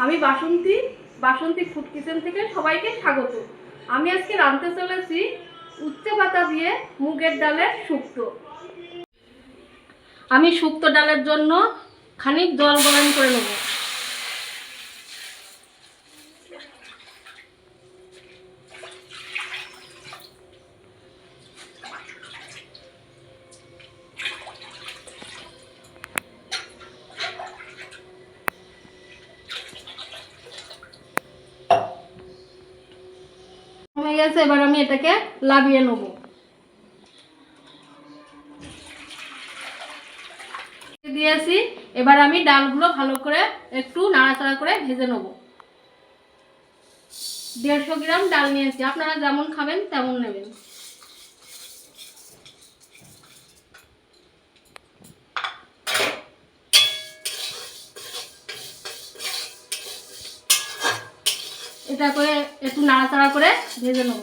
আমি বাসন্তী বাসন্তী food kitchen থেকে সবাইকে স্বাগত। আমি আজকে রাঁধতে চলেছি উচ্ছে পাতা দিয়ে মুগের ডালের শুক্তো। আমি শুক্তো ডালের জন্য খানিক জল গরম করে নেব। হয়ে গেছে, এবার আমি এটাকে লাবিয়ে নেব। দিয়েছি, এবার আমি ডালগুলো ভালো করে একটু নাড়াচাড়া করে ভেজে নেব। 150 গ্রাম ডাল নিয়েছি, আপনারা যেমন খাবেন তেমন নেবেন। এটা করে একটু নাড়াচাড়া করে ভেজে নেব।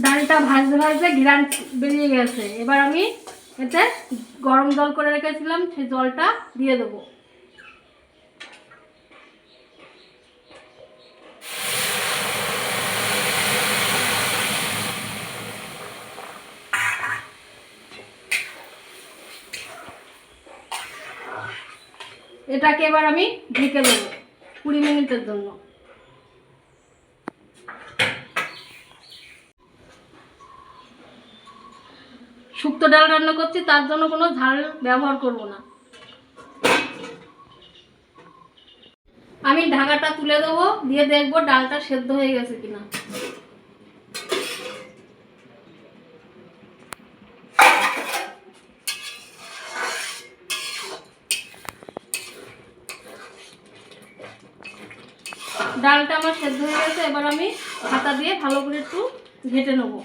ডালটা ভাজতে ভাজতে ঘিরান বেরিয়ে গেছে, এবার আমি এতে গরম জল করে রেখেছিলাম, সেই জলটা দিয়ে দেবো। এটাকে এবার আমি ঢেকে দেবো 20 মিনিটের জন্য। শুক্তো ডাল রান্না করছি, তার জন্য কোনো ঝাল ব্যবহার করব না। আমি ঢাকাটা তুলে দেবো, দিয়ে দেখবো ডালটা সেদ্ধ হয়ে গেছে কিনা। ডালটা আমার সেদ্ধ হয়ে গেছে, এবার আমি হাতা দিয়ে ভালো করে একটু ঘেটে নেব।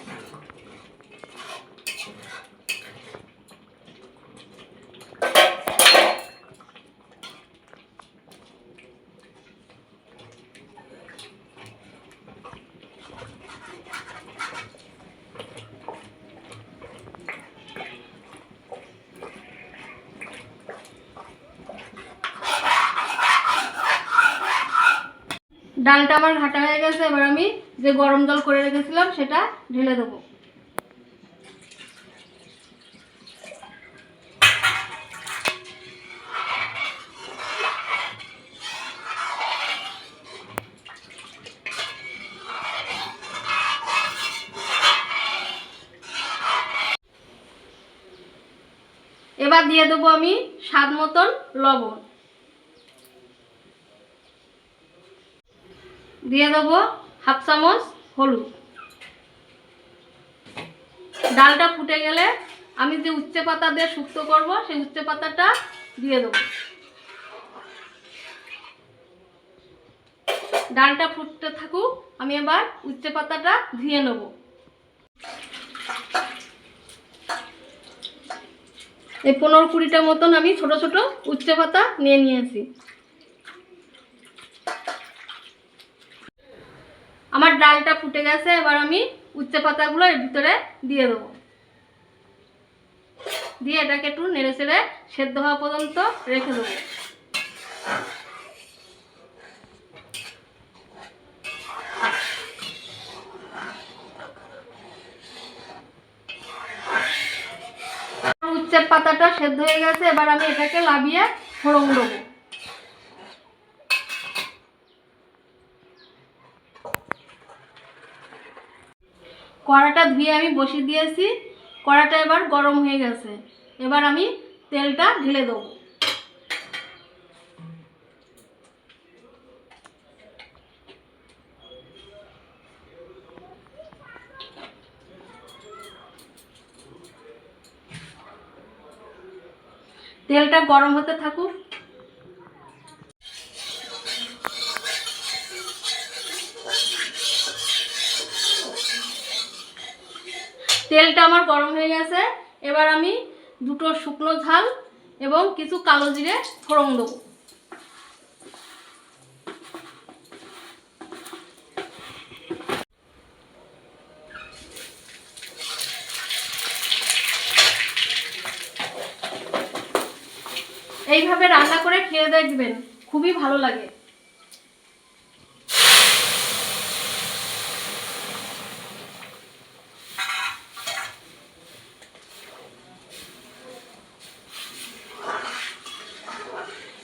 ডালটা আমার ঘাটা হয়ে গেছে, এবার আমি যে গরম জল করে রেখেছিলাম সেটা ঢেলে দেবো। এবার দিয়ে দেবো আমি স্বাদ মতন লবণ, দিয়ে দেবো 1/2 চামচ হলুদ। ডালটা ফুটে গেলে আমি যে উচ্ছে পাতা দিয়ে শুক্তো করব সেই উচ্ছে পাতাটা দিয়ে দেবো। ডালটা ফুটতে থাকুক, আমি এবার উচ্ছে পাতাটা ধুয়ে নেব। এই 15-20টা মতন আমি ছোট ছোট উচ্ছে পাতা নিয়ে নিয়েছি। আমার ডালটা ফুটে গেছে, এবার আমি উচ্ছে পাতাগুলো এর ভিতরে দিয়ে দেবো। দিয়ে এটাকে একটু নেড়ে চেড়ে সেদ্ধ হওয়া পর্যন্ত রেখে দেবো। উচ্ছের পাতাটা সেদ্ধ হয়ে গেছে, এবার আমি এটাকে লাবিয়ে ফোড়ন দেবো। কড়াটা ধুয়ে আমি বসিয়ে দিয়েছি, কড়াটা এবার গরম হয়ে গেছে, এবার আমি তেলটা ঢেলে দেবো। তেলটা গরম হতে থাকুক। তেলটা আমার গরম হয়ে গেছে, এবার আমি দুটো শুকনো ঝাল এবং কিছু কালো জিরে ফোড়ন দেবো। এইভাবে রান্না করে খেয়ে দেখবেন, খুবই ভালো লাগে।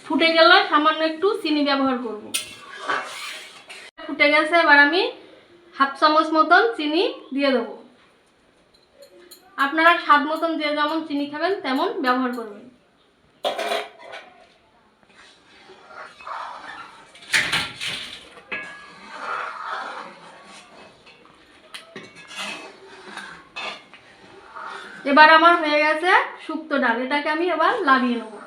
ফুটে গেলে সামান্য একটু চিনি ব্যবহার করব। ফুটে গেছে, এবার আমি হাফ চামচ মতন চিনি দিয়ে দেবো। আপনারা স্বাদ মতন যে যেমন চিনি খাবেন তেমন ব্যবহার করবেন। এবার আমার হয়ে গেছে শুক্তো ডাল, এটাকে আমি এবার লাগিয়ে নেব।